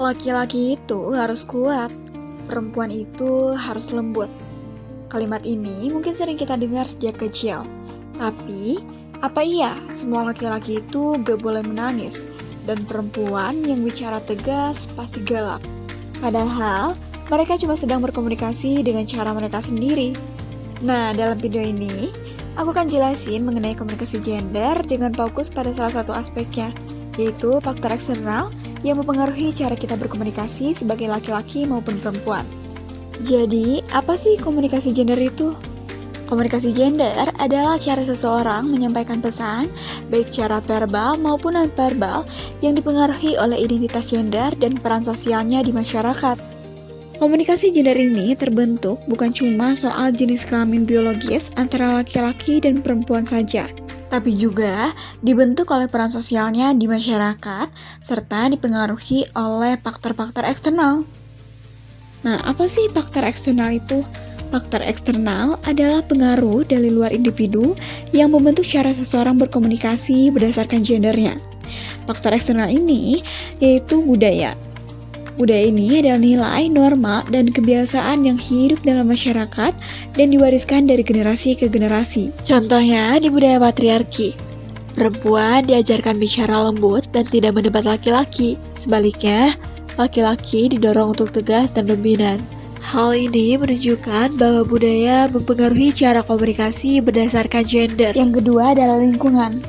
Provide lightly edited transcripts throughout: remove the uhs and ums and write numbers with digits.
Laki-laki itu harus kuat, perempuan itu harus lembut. Kalimat ini mungkin sering kita dengar sejak kecil. Tapi, apa iya semua laki-laki itu gak boleh menangis? Dan perempuan yang bicara tegas pasti galak. Padahal, mereka cuma sedang berkomunikasi dengan cara mereka sendiri. Nah, dalam video ini, aku akan jelasin mengenai komunikasi gender dengan fokus pada salah satu aspeknya, yaitu faktor eksternal yang mempengaruhi cara kita berkomunikasi sebagai laki-laki maupun perempuan. Jadi, apa sih komunikasi gender itu? Komunikasi gender adalah cara seseorang menyampaikan pesan, baik secara verbal maupun non-verbal, yang dipengaruhi oleh identitas gender dan peran sosialnya di masyarakat. Komunikasi gender ini terbentuk bukan cuma soal jenis kelamin biologis antara laki-laki dan perempuan saja, tapi juga dibentuk oleh peran sosialnya di masyarakat, serta dipengaruhi oleh faktor-faktor eksternal. Nah, apa sih faktor eksternal itu? Faktor eksternal adalah pengaruh dari luar individu yang membentuk cara seseorang berkomunikasi berdasarkan gendernya. Faktor eksternal ini yaitu budaya. Budaya ini adalah nilai, norma, dan kebiasaan yang hidup dalam masyarakat dan diwariskan dari generasi ke generasi. Contohnya di budaya patriarki, perempuan diajarkan bicara lembut dan tidak mendebat laki-laki. Sebaliknya, laki-laki didorong untuk tegas dan dominan. Hal ini menunjukkan bahwa budaya mempengaruhi cara komunikasi berdasarkan gender. Yang kedua adalah lingkungan.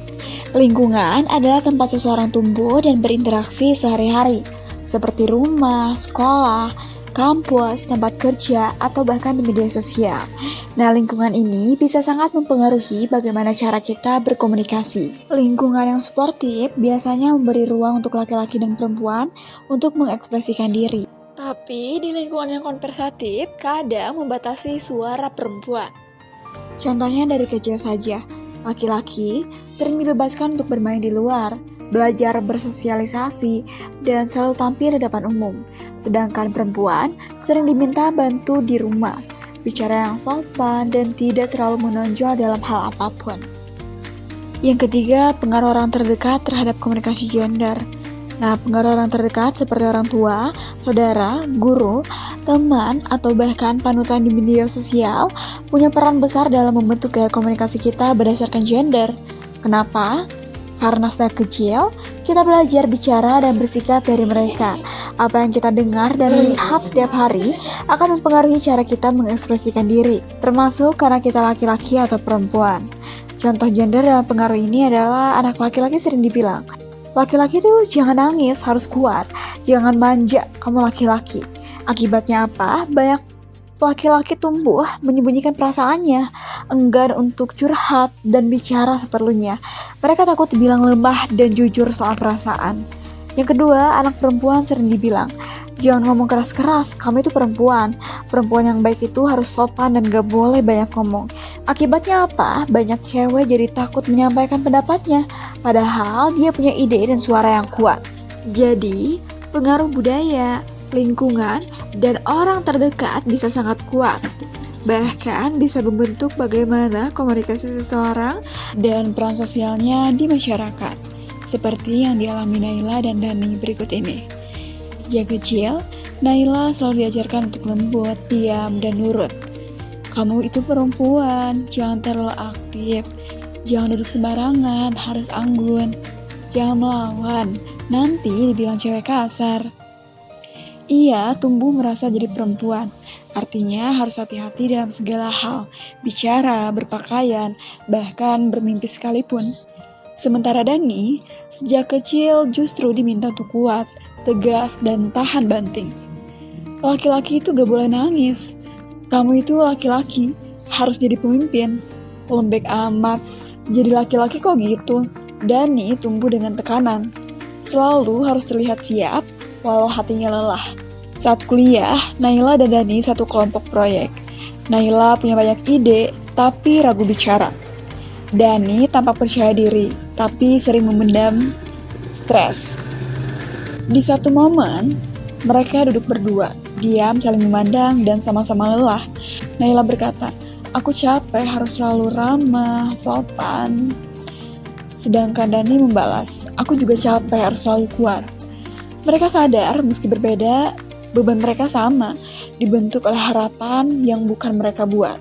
Lingkungan adalah tempat seseorang tumbuh dan berinteraksi sehari-hari, seperti rumah, sekolah, kampus, tempat kerja, atau bahkan di media sosial. Nah, lingkungan ini bisa sangat mempengaruhi bagaimana cara kita berkomunikasi. Lingkungan yang suportif biasanya memberi ruang untuk laki-laki dan perempuan untuk mengekspresikan diri. Tapi di lingkungan yang konversatif, kadang membatasi suara perempuan. Contohnya dari kecil saja, laki-laki sering dibebaskan untuk bermain di luar, belajar bersosialisasi, dan selalu tampil di depan umum. Sedangkan perempuan sering diminta bantu di rumah, bicara yang sopan, dan tidak terlalu menonjol dalam hal apapun. Yang ketiga, pengaruh orang terdekat terhadap komunikasi gender. Nah, pengaruh orang terdekat seperti orang tua, saudara, guru, teman, atau bahkan panutan di media sosial punya peran besar dalam membentuk gaya komunikasi kita berdasarkan gender. Kenapa? Karena sejak kecil, kita belajar bicara dan bersikap dari mereka. Apa yang kita dengar dan lihat setiap hari akan mempengaruhi cara kita mengekspresikan diri, termasuk karena kita laki-laki atau perempuan. Contoh gender dalam pengaruh ini adalah anak laki-laki sering dibilang, laki-laki tuh jangan nangis, harus kuat, jangan manja, kamu laki-laki. Akibatnya apa? Banyak laki-laki tumbuh menyembunyikan perasaannya, enggan untuk curhat dan bicara seperlunya. Mereka takut dibilang lemah dan jujur soal perasaan. Yang kedua, anak perempuan sering dibilang, jangan ngomong keras-keras, kamu itu perempuan. Perempuan yang baik itu harus sopan dan gak boleh banyak ngomong. Akibatnya apa? Banyak cewek jadi takut menyampaikan pendapatnya, padahal dia punya ide dan suara yang kuat. Jadi, pengaruh budaya, lingkungan, dan orang terdekat bisa sangat kuat. Bahkan bisa membentuk bagaimana komunikasi seseorang dan peran sosialnya di masyarakat. Seperti yang dialami Naila dan Dani berikut ini. Sejak kecil, Naila selalu diajarkan untuk lembut, diam, dan nurut. Kamu itu perempuan, jangan terlalu aktif. Jangan duduk sembarangan, harus anggun. Jangan melawan, nanti dibilang cewek kasar. Ia tumbuh merasa jadi perempuan, artinya harus hati-hati dalam segala hal, bicara, berpakaian, bahkan bermimpi sekalipun. Sementara Dani, sejak kecil justru diminta untuk kuat, tegas, dan tahan banting. Laki-laki itu gak boleh nangis. Kamu itu laki-laki, harus jadi pemimpin. Lembek amat, jadi laki-laki kok gitu. Dani tumbuh dengan tekanan. Selalu harus terlihat siap, walau hatinya lelah. Saat kuliah, Naila dan Dani satu kelompok proyek. Naila punya banyak ide, tapi ragu bicara. Dani tampak percaya diri, tapi sering memendam stres. Di satu momen, mereka duduk berdua, diam saling memandang dan sama-sama lelah. Naila berkata, aku capek harus selalu ramah, sopan. Sedangkan Dani membalas, aku juga capek harus selalu kuat. Mereka sadar meski berbeda, beban mereka sama, dibentuk oleh harapan yang bukan mereka buat.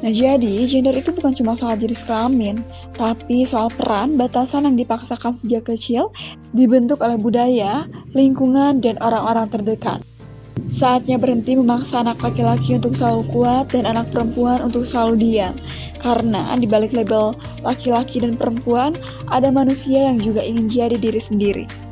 Nah jadi, gender itu bukan cuma soal jenis kelamin, tapi soal peran, batasan yang dipaksakan sejak kecil, dibentuk oleh budaya, lingkungan, dan orang-orang terdekat. Saatnya berhenti memaksa anak laki-laki untuk selalu kuat dan anak perempuan untuk selalu diam. Karena di balik label laki-laki dan perempuan, ada manusia yang juga ingin jadi diri sendiri.